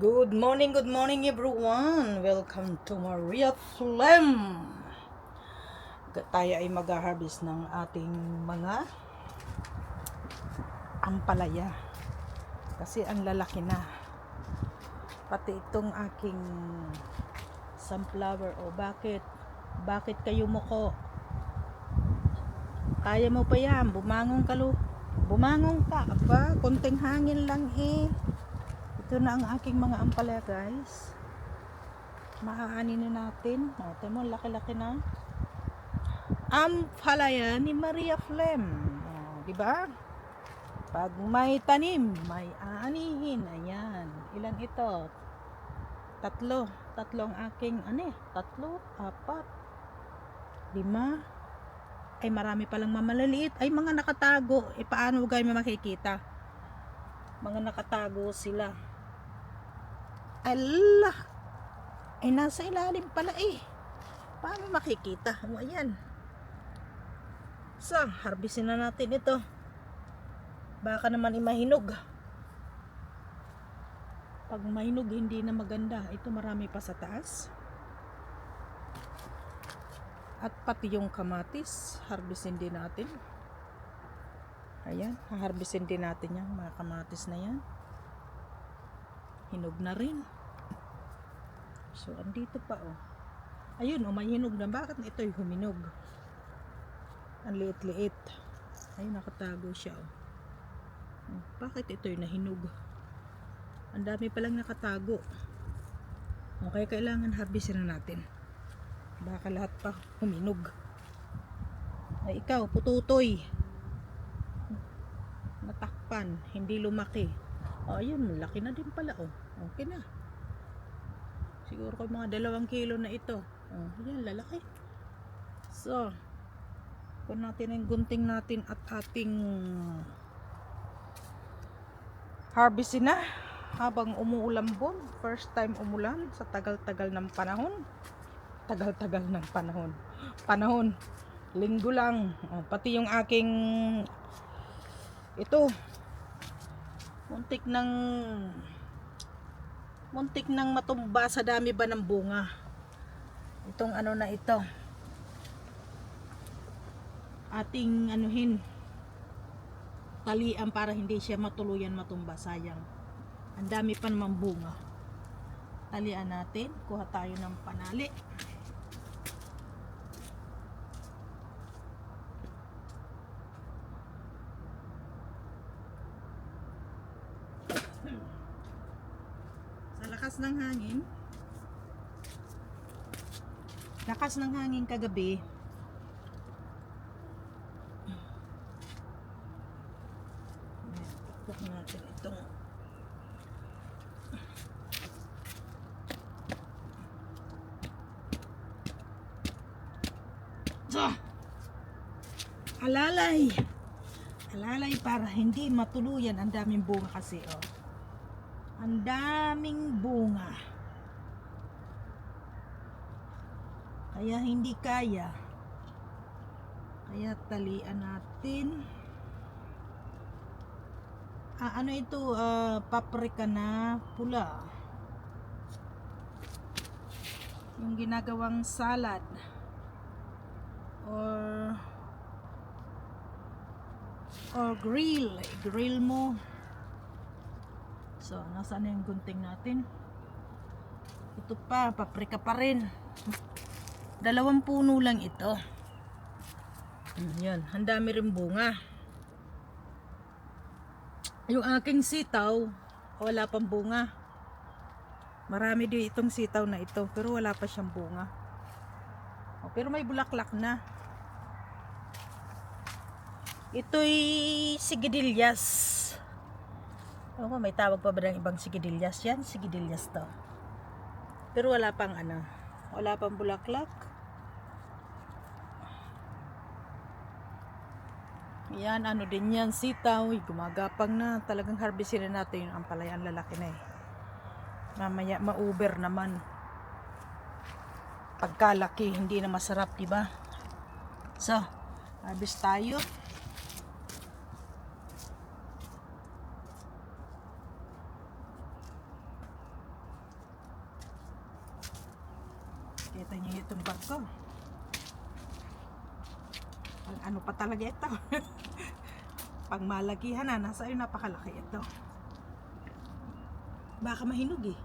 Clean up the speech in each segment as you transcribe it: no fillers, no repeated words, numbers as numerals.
Good morning everyone. Welcome to Maria Flem. Tayo ay mag-harvest ng ating mga ampalaya. Kasi ang lalaki na. Pati itong aking sunflower. O bakit? Bakit kayo muko? Kaya mo pa yan. Bumangon ka Bumangon ka. Aba, konting hangin lang eh. Ito na ang aking mga ampalaya guys. Maaani na natin. Ito mo, laki-laki na. Ampalaya ni Maria Flem. Diba? Pag may tanim, may aanihin. Ayan. Ilan ito? Tatlo ang aking, tatlo, apat, 5. Ay, marami palang mamalaliit. Ay, mga nakatago. Paano guys makikita? Mga nakatago sila. Allah! Ay, nasa ilalim pala eh. Paano makikita? O, ayan. So, harvestin na natin ito. Baka naman mahinog. Pag mahinog, hindi na maganda. Ito marami pa sa taas. At pati yung kamatis, harvestin din natin. Ayan, harvestin din natin yung mga kamatis na yan. Hinog na rin. So, andito pa oh. Ayun oh, may hinog na. Bakit ito'y huminog? Ang liit-liit. Ayun, nakatago siya oh. Bakit ito'y nahinog? Ang dami palang nakatago. Okay, kailangan harvestin na natin. Baka lahat pa huminog. Ay, ikaw, pututoy. Natakpan, hindi lumaki. O, ayun, laki na din pala oh. Okay na. Siguro ko mga 2 kilo na ito. Oh, yan, lalaki. So, kung natin ang gunting natin at ating harvestin na habang umuulambon. First time umulan sa tagal-tagal ng panahon. Tagal-tagal ng panahon. Linggo lang. Oh, pati yung aking ito muntik nang matumba sa dami ba ng bunga. Itong ano na ito. Ating anuhin. Talian para hindi siya matuluyan matumba. Sayang. Ang dami pa naman bunga. Talian natin. Kuha tayo ng panali. Lakas ng hangin kagabi. Tuktok natin itong alalay para hindi matuluyan. Ang daming bunga kasi oh. Ang daming bunga. Kaya hindi kaya. Kaya talian natin. Ano ito? Paprika na pula. Yung ginagawang salad. Or grill mo. So, nasaan na yung gunting natin? Ito pa, paprika pa rin. 2 puno lang ito. Yan, ang dami rin bunga. Yung aking sitaw, wala pang bunga. Marami din itong sitaw na ito, pero wala pa siyang bunga. Pero may bulaklak na. Ito'y sigidillas. May tawag pa ba ng ibang sigidillas? Yan, sigidillas to. Pero wala pang wala pang bulaklak. Yan, din yan, sitaw. Gumagapang na. Talagang harvestin na natin yung ampalaya. Ang lalaki na eh. Mamaya, ma-uber naman. Pagkalaki, hindi na masarap, diba? So, harvest tayo. Kita niyo itong bag ko. Ang ano pa talaga ito. Pang malakihan na, nasa iyo napakalaki ito. Baka mahinog eh.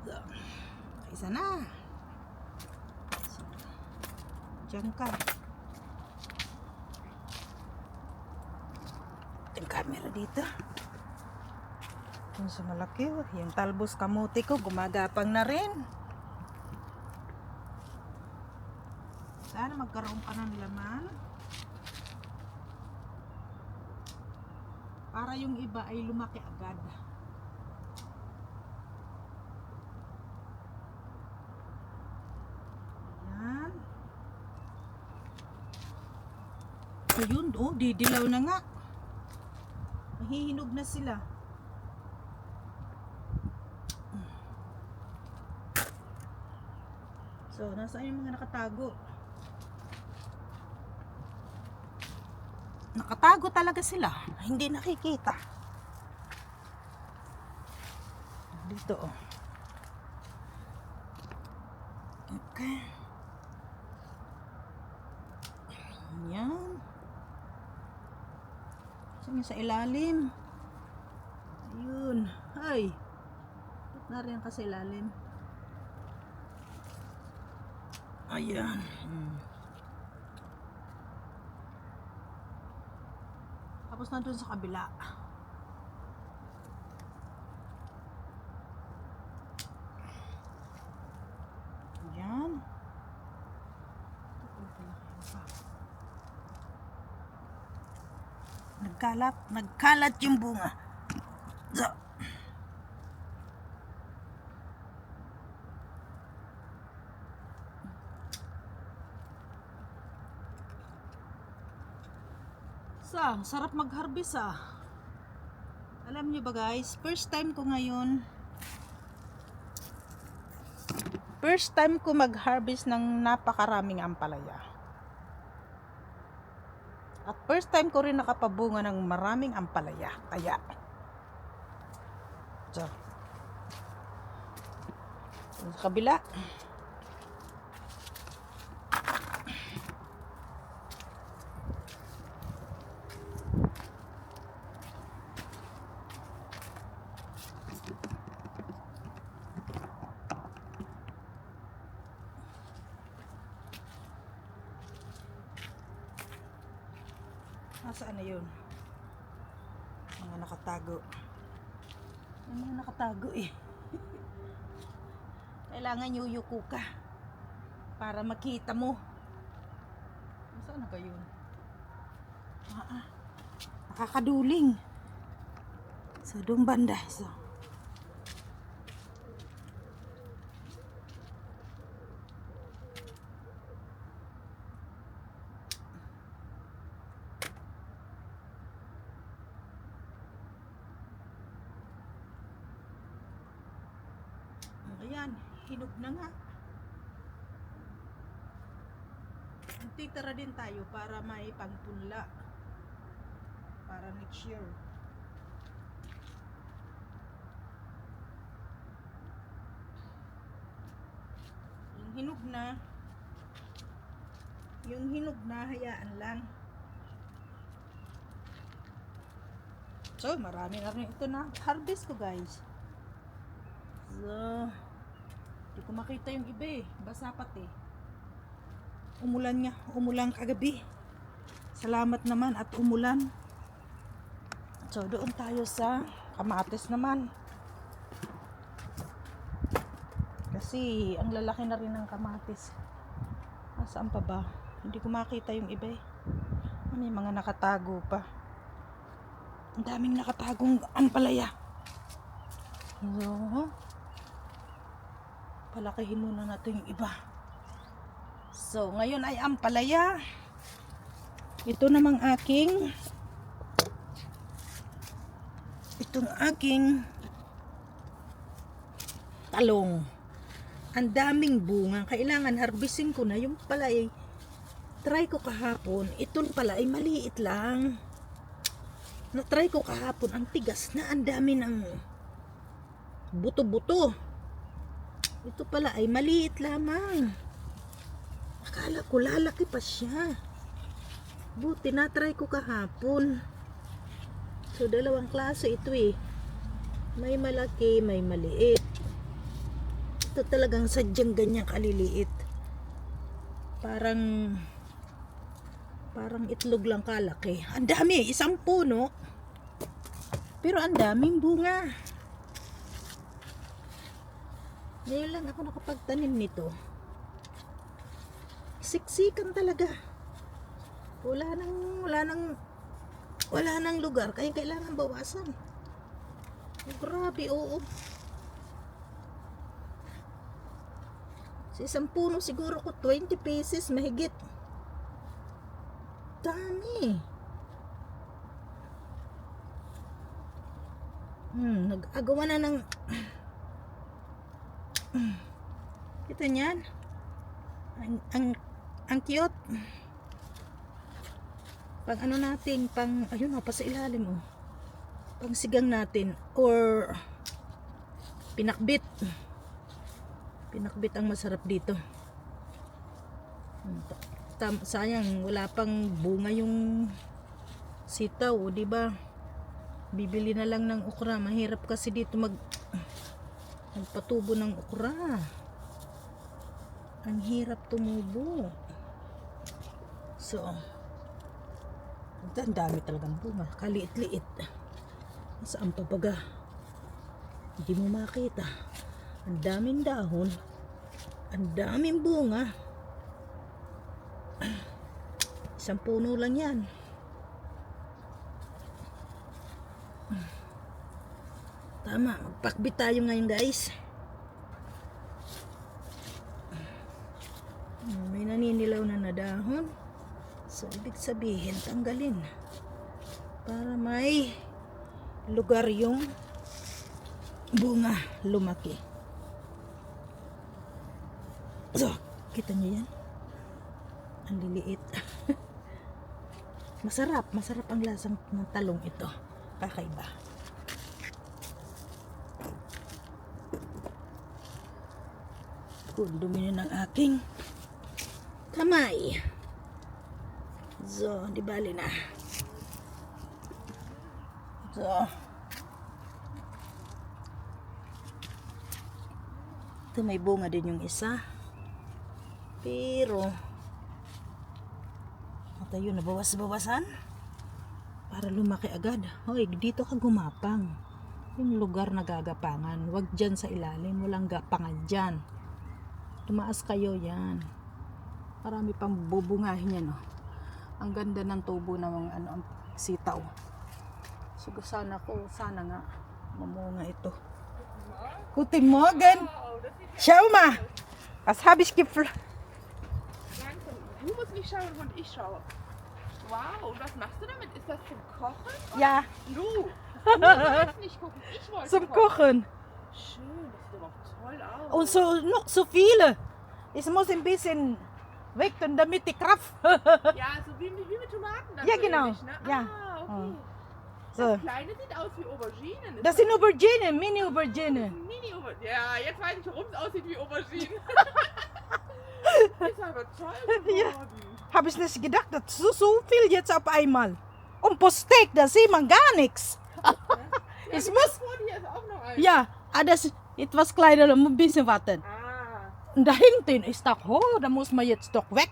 So, isa na. So, diyan ka. Yung camera dito. Yung sa malaki, yung talbos kamuti ko, gumagapang na rin. Sana magkaroon ka ng laman. Para yung iba ay lumaki agad. Ayan. Ayun, oh, didilaw na nga. Mahihinog na sila. So, nasaan yung mga nakatago? Nakatago talaga sila. Hindi nakikita. Dito, oh. Okay. Ayan. Saan yung sa ilalim? Ayun. Ay. Ba't na rin ka sa ilalim? Ayan. Tapos na dun sa kabila. Ayan. Nagkalat yung bunga. So, sarap mag-harvest ah. Alam niyo ba guys, first time ko mag-harvest ng napakaraming ampalaya. At first time ko rin nakapabunga ng maraming ampalaya. Kaya so, sa kabila. Nasaan na yun? Mga nakatago. May mga nakatago eh. Kailangan yuyuko ka para makita mo. Nasaan na kayo? Nakakaduling. So, doon banda. So, ayan, hinog na nga. Magtitira din tayo para may pangpunla. Para next year. Yung hinog na, hayaan lang. So, marami na rin ito na harvest ko guys. So, hindi ko makita yung iba eh. Basa pati. Umulan kagabi. Salamat naman at umulan. So, doon tayo sa kamatis naman. Kasi, ang lalaki na rin ng kamatis. Saan pa ba? Hindi ko makita yung iba eh. May mga nakatago pa. Ang daming nakatagong ampalaya. So, palakihin muna natin yung iba. So, ngayon ay ampalaya. Ito namang itong aking talong. Ang daming bunga. Kailangan harvesting ko na. Yung pala ay try ko kahapon. Itong pala ay maliit lang. Na-try ko kahapon. Ang tigas na. Ang dami ng buto-buto. Ito pala ay maliit lamang. Akala ko lalaki pa siya. Buti na-try ko kahapon. So, dalawang klase ito eh. May malaki, may maliit. Ito talagang sadyang ganyan kaliliit. Parang itlog lang kalaki. Ang dami, isang puno. Pero ang daming bunga. Ngayon lang ako nakapagtanim nito. Siksikan talaga. Wala nang lugar, kaya kailangan bawasan. Grabe, oo. Sa isang puno siguro ko 20 pieces mahigit. Dami. Nag-agawa na ng ito niyan. Ang cute. Pang ano natin, ayun pa sa ilalim oh. Pang sigang natin or pinakbit. Pinakbit ang masarap dito. Sayang wala pang bunga yung sitaw, di ba? Bibili na lang ng okra. Mahirap kasi dito magpatubo ng okra. Ang hirap tumubo. So, ang dami talagang bunga. Kaliit-liit. Saan pa baga? Hindi mo makita. Ang daming dahon. Ang daming bunga. Isang puno lang yan. Tama, magpakbit tayo ngayon guys. May naninilaw na dahon. So, ibig sabihin, tanggalin. Para may lugar yung bunga lumaki. So, kita niyo yan? Ang liliit. Masarap ang lasang ng talong ito. Kakaiba. Dumi ng aking kamay. So, di bali na. So, ito may bunga din yung isa. Pero, at ayun, nabawas-bawasan para lumaki agad. Hoy, dito ka gumapang. Yung lugar na gagapangan. Huwag dyan sa ilalim. Walang gapangan dyan. Tumaas kayo yan. Marami pang bubungahin yan. Oh. Ang ganda ng tubo ng ang sitaw. So, sana nga mamunga ito. Guten Morgen. Schau mal. Was habe ich Du musst nicht schauen und ich schaue. Wow, und was machst du damit? Ist das zum Kochen? Ja. Du wolltest nicht gucken, ich wollte Zum Kochen. Schön, das sieht doch toll aus. Und so noch so viele. Es muss ein bisschen weg, damit die Kraft. Ja, so wie mit Tomaten. Dann Ja, so genau. ähnlich, ne? Ja. Okay. So. Das kleine sieht aus wie Auberginen. Das sind Aubergine, Mini-Aubergine. Mini-Auberginen. Ja, jetzt weiß ich, warum es aussieht wie Auberginen. Ist aber toll Ja. geworden. Habe ich nicht gedacht, dass so viel jetzt auf einmal. Und pro Steak, da sieht man gar nichts. Ja, Es die muss, davor, hier ist auch noch ein. ja, das etwas kleiner, da muss ein bisschen warten. Ah, Und da hinten ist doch, oh, da muss man jetzt doch weg.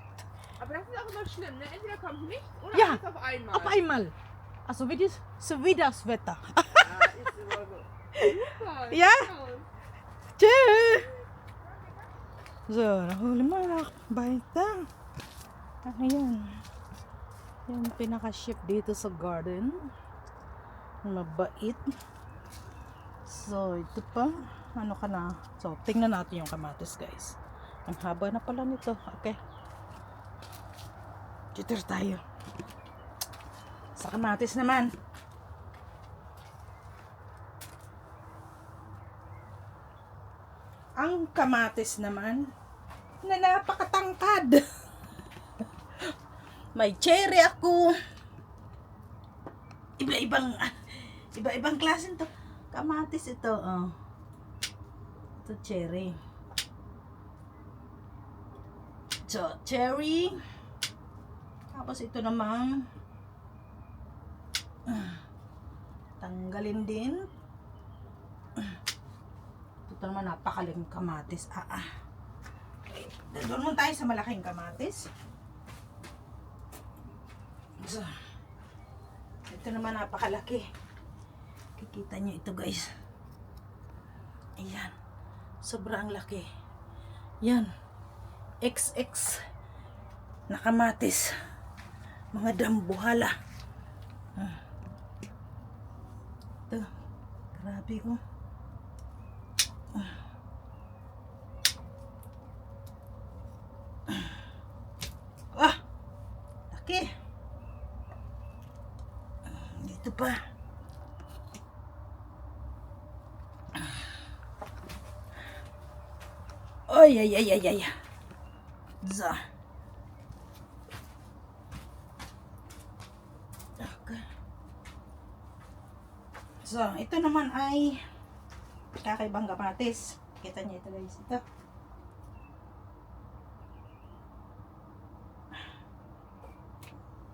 aber das ist auch immer schlimm, ne? Entweder kommt nichts oder Ja, alles auf einmal. Auf einmal. Also so wie das Wetter. Ja, ist immer so. Super. Ja? Genau. Tschüss. So, nahuli mo na. Baita. Ano yun? Yung pinaka-ship dito sa garden. Mabait. So, ito pa. Ano ka na? So, tingnan natin yung kamatis, guys. Ang haba na pala nito. Okay. Jitter tayo. Sa kamatis naman. Ang kamatis naman na napakatangkad. May cherry ako. Iba-ibang klase to. Kamatis ito, oh. Ito cherry. So, cherry. Tapos ito namang tanggalin din. Ito naman napakaling kamatis. Doon muna tayo sa malaking kamatis. So, ito naman napakalaki. Kikita nyo ito guys. Ayan. Sobrang laki. Yan. XX na kamatis. Mga dambuhala. Ito. Grabe oh. Laki. Dito pa. Ay, ay, ay, ay, ay. Za. Okay. So, ito naman ay kakaibang kamatis. Kita niyo ito guys. Ito.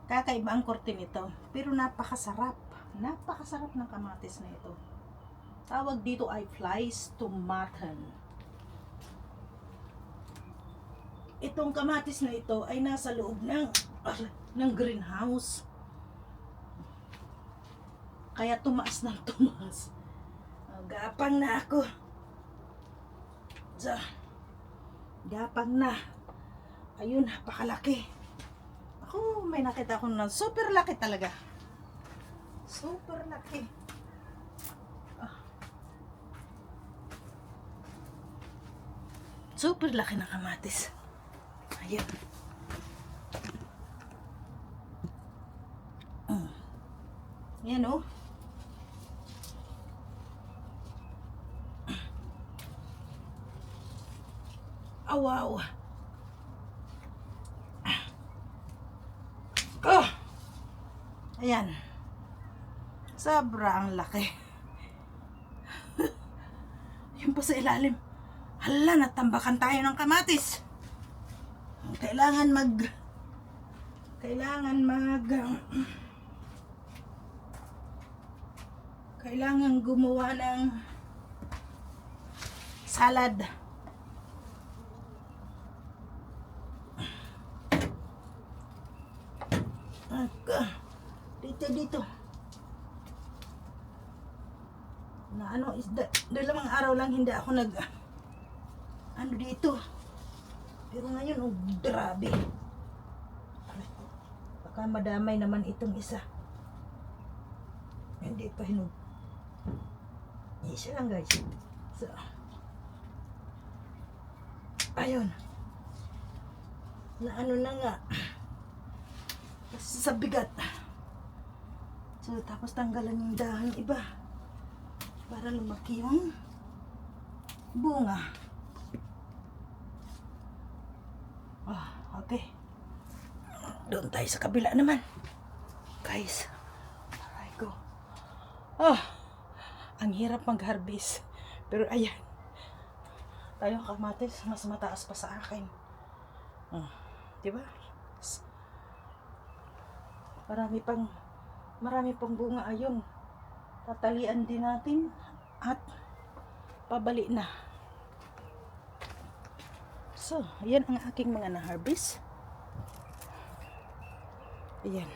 Kakaiba ang korte nito. Pero napakasarap. Napakasarap ng kamatis na ito. Tawag dito ay flies tomaten. Itong kamatis na ito ay nasa loob ng greenhouse. Kaya tumaas ng tumaas. Gapang na ako. So, gapang na. Ayun, napakalaki. Ako, may nakita ko na super laki talaga. Super laki. Super laki ng kamatis. Ayan. Ayan oh. Wow. Ayan. Sobrang laki. Yung pa sa ilalim. Hala, natambakan tayo ng kamatis. Kailangan gumawa ng salad. Dito. Na ano, dalawang araw lang hindi ako dito. Pero ngayon, oh, grabe. Baka madamay naman itong isa. Hindi pa hinog. Isa lang guys. So, ayun. Na ano na nga. Sa bigat. So, tapos tanggalan yung dahon iba. Para lumaki yung bunga. Okay. Doon tayo sa kabila naman. Guys. Aray ko. Ang hirap mag-harvest. Pero ayan. Tayong kamatis, mas mataas pa sa akin. Diba? Marami pang bunga. Ayun. Tatalian din natin. At pabali na. So, ayan ang aking mga na-harvest. Ayan.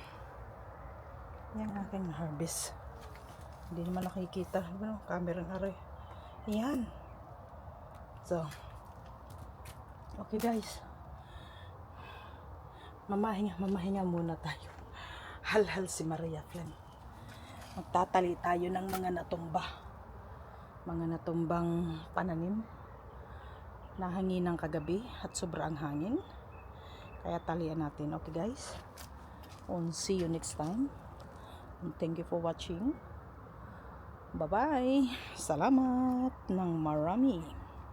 Yan ang aking na-harvest. Hindi naman nakikita. Ano, camera na rin. Ayan. So, okay guys. Mamahinga muna tayo. Hal-hal si Maria Flem. Magtatali tayo ng mga natumba. Mga natumbang pananim. Nahangin ng kagabi at sobrang hangin. Kaya talian natin. Okay guys? See you next time. And thank you for watching. Bye-bye. Salamat ng marami.